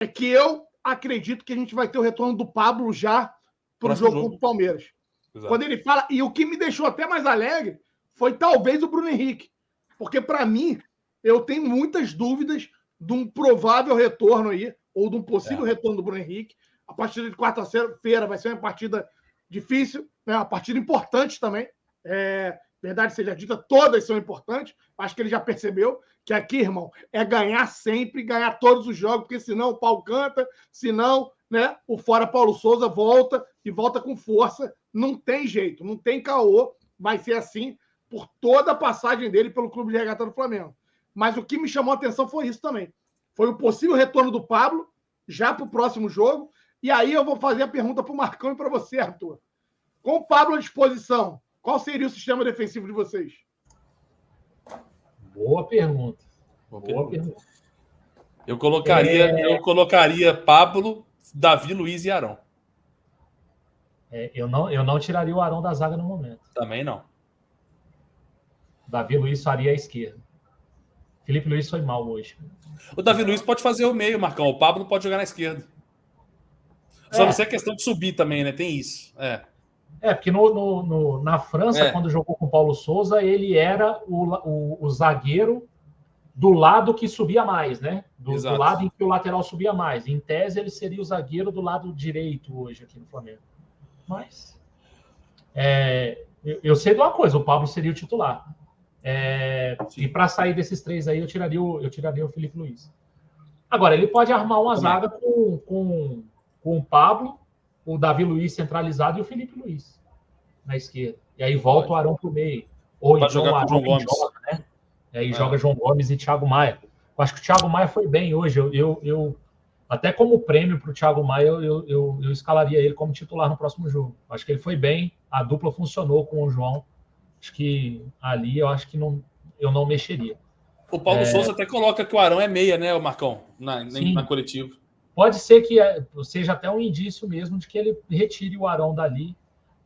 é que eu acredito que a gente vai ter o retorno do Pablo já para o jogo contra o Palmeiras. Exato. Quando ele fala... E o que me deixou até mais alegre foi talvez o Bruno Henrique. Porque, para mim, eu tenho muitas dúvidas de um provável retorno aí, ou de um possível retorno do Bruno Henrique. A partida de quarta-feira vai ser uma partida difícil, né? Uma partida importante também. Verdade seja dita, todas são importantes. Acho que ele já percebeu que aqui, irmão, é ganhar sempre, ganhar todos os jogos, porque senão o pau canta, senão, né, o fora Paulo Souza volta e volta com força. Não tem jeito, não tem caô. Vai ser assim por toda a passagem dele pelo Clube de Regata do Flamengo. Mas o que me chamou a atenção foi isso também. Foi o possível retorno do Pablo, já para o próximo jogo. E aí eu vou fazer a pergunta para o Marcão e para você, Arthur. Com o Pablo à disposição, qual seria o sistema defensivo de vocês? Boa pergunta. Boa pergunta. Eu colocaria Pablo, Davi, Luiz e Arão. Eu não tiraria o Arão da zaga no momento. Também não. Davi Luiz faria a esquerda. Felipe Luiz foi mal hoje. O Davi Luiz pode fazer o meio, Marcão. O Pablo pode jogar na esquerda. Só não sei a questão de subir também, né? Tem isso. Porque na França, quando jogou com o Paulo Souza, ele era o zagueiro do lado que subia mais, né? Do lado em que o lateral subia mais. Em tese, ele seria o zagueiro do lado direito hoje aqui no Flamengo. Mas eu sei de uma coisa, o Pablo seria o titular. E para sair desses três aí, eu tiraria o Felipe Luiz. Agora, ele pode armar uma zaga com o Pablo, o Davi Luiz centralizado e o Felipe Luiz na esquerda. E aí volta o Arão pro meio. Ou pode então jogar o Arão João Gomes. Joga, né? E aí joga João Gomes e Thiago Maia. Eu acho que o Thiago Maia foi bem hoje. Eu até como prêmio para o Thiago Maia, eu escalaria ele como titular no próximo jogo. Acho que ele foi bem, a dupla funcionou com o João. Acho que ali eu não mexeria. O Paulo Souza até coloca que o Arão é meia, né, o Marcão? Na coletiva. Pode ser que seja até um indício mesmo de que ele retire o Arão dali.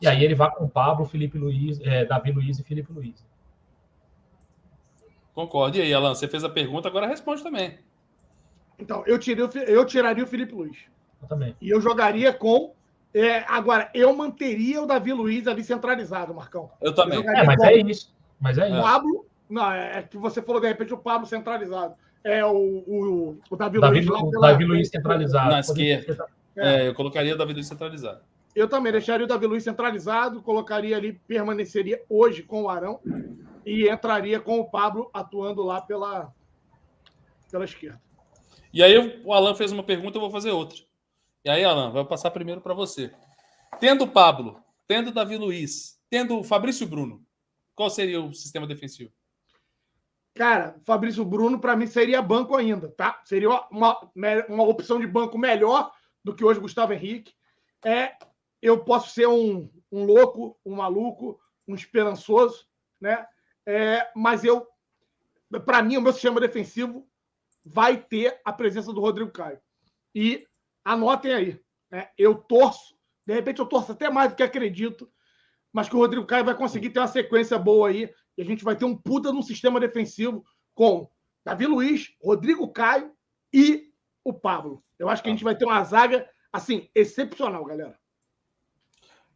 E aí ele vá com o Pablo, Felipe Luiz, Davi Luiz e Felipe Luiz. Concordo. E aí, Alan, você fez a pergunta, agora responde também. Então, eu tiraria o Felipe Luiz. Eu também. E eu jogaria com... agora, eu manteria o Davi Luiz ali centralizado, Marcão. Eu também. Mas é isso. O Pablo... Não, é que você falou, de repente, o Pablo centralizado. O Davi Luiz lá... Davi Luiz centralizado. Na esquerda. Eu colocaria o Davi Luiz centralizado. Eu também deixaria o Davi Luiz centralizado, colocaria ali, permaneceria hoje com o Arão e entraria com o Pablo atuando lá pela esquerda. E aí o Alan fez uma pergunta, eu vou fazer outra. E aí, Alan, vai passar primeiro para você. Tendo o Pablo, tendo o Davi Luiz, tendo o Fabrício Bruno, qual seria o sistema defensivo? Cara, o Fabrício Bruno, para mim, seria banco ainda, tá? Seria uma opção de banco melhor do que hoje o Gustavo Henrique. Eu posso ser um louco, um maluco, um esperançoso, né? Mas para mim, o meu sistema defensivo vai ter a presença do Rodrigo Caio. E anotem aí, né? Eu torço, de repente eu torço até mais do que acredito, mas que o Rodrigo Caio vai conseguir ter uma sequência boa aí e a gente vai ter um puta num sistema defensivo com Davi Luiz, Rodrigo Caio e o Pablo. Eu acho que a gente vai ter uma zaga, assim, excepcional, galera.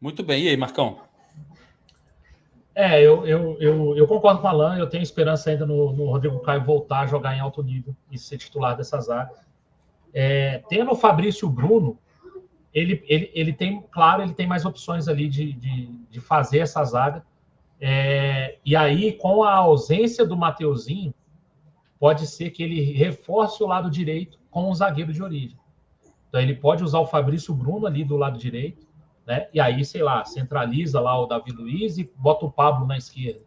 Muito bem. E aí, Marcão? Eu concordo com o Alan. Eu tenho esperança ainda no Rodrigo Caio voltar a jogar em alto nível e ser titular dessa zaga. Tendo o Fabrício Bruno, ele tem, claro, ele tem mais opções ali de fazer essa zaga. E aí, com a ausência do Mateuzinho, pode ser que ele reforce o lado direito com o zagueiro de origem. Então, ele pode usar o Fabrício Bruno ali do lado direito, né? E aí, sei lá, centraliza lá o Davi Luiz e bota o Pablo na esquerda.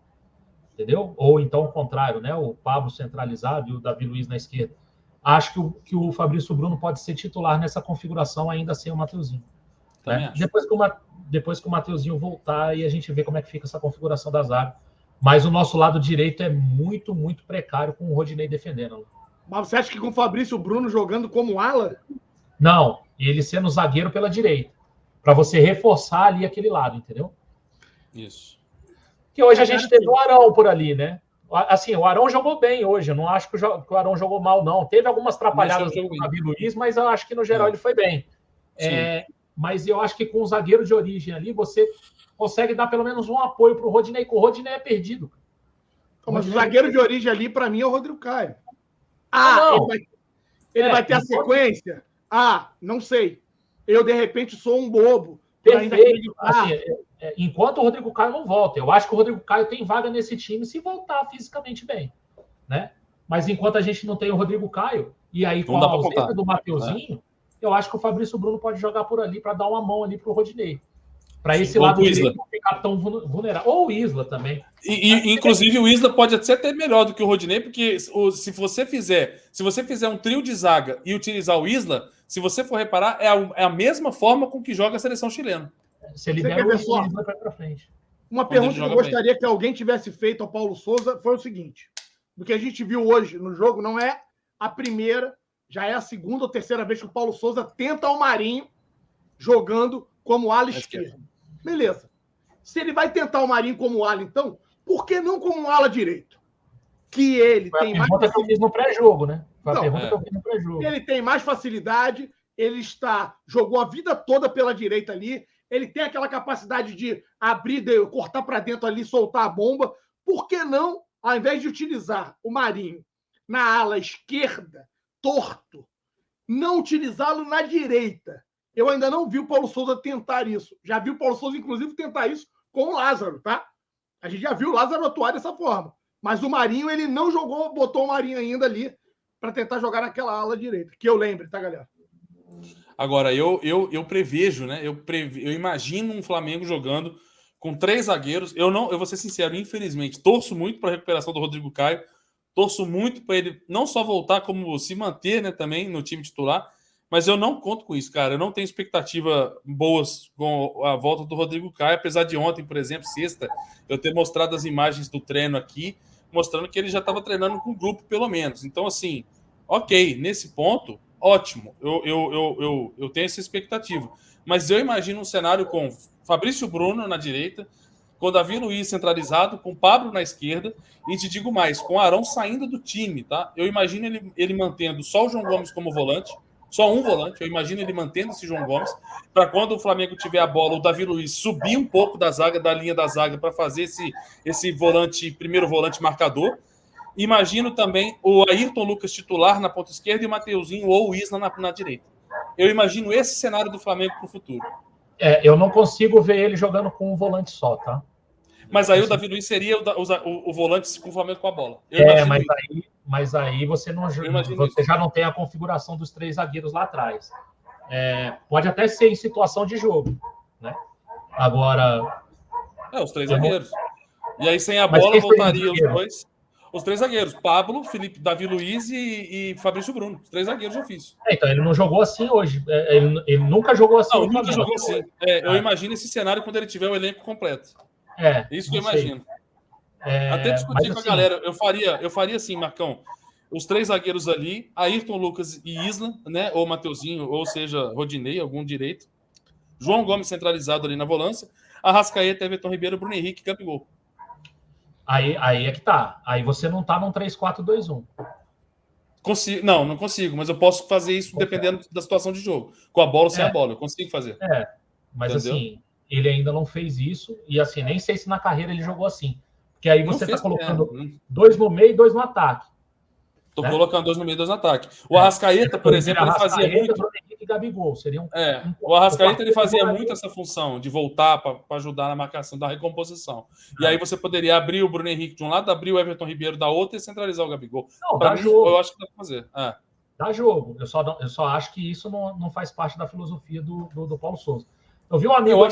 Entendeu? Ou então o contrário, né? O Pablo centralizado e o Davi Luiz na esquerda. Acho que o Fabrício Bruno pode ser titular nessa configuração ainda sem o Mateuzinho. Né? Depois que o Mateuzinho voltar e a gente vê como é que fica essa configuração da zaga. Mas o nosso lado direito é muito, muito precário com o Rodinei defendendo. Mas você acha que com o Fabrício Bruno jogando como ala? Não, ele sendo zagueiro pela direita. Para você reforçar ali aquele lado, entendeu? Isso. Que hoje a gente teve o Arão por ali, né? Assim, o Arão jogou bem hoje. Eu não acho que o Arão jogou mal, não. Teve algumas atrapalhadas do Davi Luiz, mas eu acho que, no geral, ele foi bem. Mas eu acho que com o zagueiro de origem ali, você consegue dar pelo menos um apoio para o Rodinei, porque o Rodinei é perdido. Mas o zagueiro de origem ali, para mim, é o Rodrigo Caio. Ele vai ter a sequência? Não sei. Eu, de repente, sou um bobo. Perfeito. Assim, enquanto o Rodrigo Caio não volta. Eu acho que o Rodrigo Caio tem vaga nesse time se voltar fisicamente bem, né? Mas enquanto a gente não tem o Rodrigo Caio, e aí com a ausência do Mateuzinho, eu acho que o Fabrício Bruno pode jogar por ali para dar uma mão ali para o Rodinei. Para esse lado direito não ficar tão vulnerável. Ou o Isla também. Inclusive, o Isla pode até melhor do que o Rodinei, porque se você fizer um trio de zaga e utilizar o Isla, se você for reparar, é a mesma forma com que joga a seleção chilena. Você libera o Isla para frente. Uma pergunta que eu gostaria que alguém tivesse feito ao Paulo Souza foi o seguinte: do que a gente viu hoje no jogo, não é a primeira, já é a segunda ou terceira vez que o Paulo Souza tenta o Marinho jogando como ala esquerda. Beleza. Se ele vai tentar o Marinho como ala, então, por que não como ala direito? Que ele tem mais facilidade. Que eu fiz no pré-jogo, né? Foi a pergunta que eu fiz no pré-jogo. Ele tem mais facilidade, jogou a vida toda pela direita ali, ele tem aquela capacidade de abrir, cortar para dentro ali, soltar a bomba. Por que não, ao invés de utilizar o Marinho na ala esquerda, torto, não utilizá-lo na direita? Eu ainda não vi o Paulo Souza tentar isso. Já vi o Paulo Souza, inclusive, tentar isso com o Lázaro, tá? A gente já viu o Lázaro atuar dessa forma. Mas o Marinho, ele não jogou, botou o Marinho ainda ali para tentar jogar naquela ala direita. Que eu lembre, tá, galera? Agora, eu prevejo, né? Eu imagino um Flamengo jogando com 3 zagueiros. Eu vou ser sincero, infelizmente, torço muito para a recuperação do Rodrigo Caio. Torço muito para ele não só voltar, como se manter, né, também no time titular. Mas eu não conto com isso, cara. Eu não tenho expectativa boas com a volta do Rodrigo Caio, apesar de ontem, por exemplo, sexta, eu ter mostrado as imagens do treino aqui, mostrando que ele já estava treinando com o grupo, pelo menos. Então, assim, ok, nesse ponto, ótimo. Eu tenho essa expectativa. Mas eu imagino um cenário com Fabrício Bruno na direita, com Davi Luiz centralizado, com Pablo na esquerda, e te digo mais, com Arão saindo do time, tá? Eu imagino ele mantendo só o João Gomes como volante, só um volante, eu imagino ele mantendo esse João Gomes, para quando o Flamengo tiver a bola, o Davi Luiz subir um pouco da linha da zaga, para fazer esse volante, primeiro volante marcador. Imagino também o Ayrton Lucas titular na ponta esquerda e o Mateuzinho ou o Isla na direita. Eu imagino esse cenário do Flamengo para o futuro. Eu não consigo ver ele jogando com um volante só, tá? Mas aí o Davi Luiz seria o volante com o Flamengo com a bola. Mas aí você já não tem a configuração dos 3 zagueiros lá atrás. Pode até ser em situação de jogo, né? Agora... os 3 zagueiros. E aí sem a bola voltaria os 3 zagueiros. Pablo, Felipe, Davi Luiz e Fabrício Bruno. Os 3 zagueiros de ofício. Então ele não jogou assim hoje. Ele nunca jogou assim. Não, nunca jogou assim. Eu imagino esse cenário quando ele tiver o elenco completo. Isso que eu imagino. Até discutir com a galera. Eu faria assim, Marcão. Os 3 zagueiros ali, Ayrton Lucas e Isla, né? Ou Mateuzinho, ou seja, Rodinei, algum direito. João Gomes centralizado ali na volância. Arrascaeta, Everton Ribeiro, Bruno Henrique, Gabigol. Aí é que tá. Aí você não tá num 3-4-2-1. Não consigo, mas eu posso fazer isso dependendo da situação de jogo. Com a bola ou sem a bola, eu consigo fazer. Mas entendeu? Assim, ele ainda não fez isso, e assim, nem sei se na carreira ele jogou assim. Porque aí você tá colocando 2 no meio e 2 no ataque. Tô colocando 2 no meio e 2 no ataque. O Arrascaeta, por exemplo, ele fazia muito... E Gabigol, seria o Arrascaeta ele fazia muito essa função de voltar para ajudar na marcação da recomposição. E aí você poderia abrir o Bruno Henrique de um lado, abrir o Everton Ribeiro da outra e centralizar o Gabigol. Dá jogo. Eu acho que dá para fazer. Dá jogo. Eu só acho que isso não faz parte da filosofia do Paulo Souza. Eu vi um amigo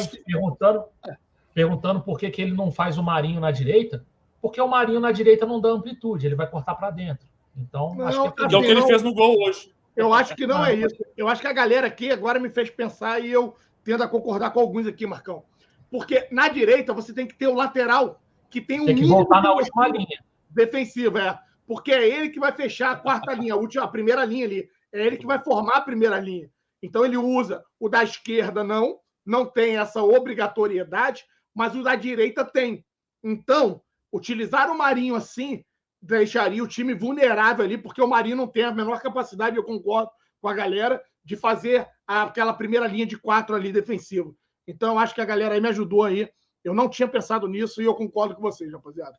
perguntando por que ele não faz o Marinho na direita, porque o Marinho na direita não dá amplitude, ele vai cortar para dentro. Então, acho que é o que ele fez no gol hoje. Eu acho que não é isso. Eu acho que a galera aqui agora me fez pensar e eu tendo a concordar com alguns aqui, Marcão. Porque na direita você tem que ter o lateral que tem que voltar na última linha defensiva, porque é ele que vai fechar a quarta linha, a primeira linha ali. É ele que vai formar a primeira linha. Então ele usa o da esquerda, não tem essa obrigatoriedade, mas o da direita tem. Então, utilizar o Marinho assim deixaria o time vulnerável ali, porque o Marinho não tem a menor capacidade, eu concordo com a galera, de fazer aquela primeira linha de 4 ali defensiva. Então, acho que a galera aí me ajudou aí. Eu não tinha pensado nisso e eu concordo com vocês, rapaziada.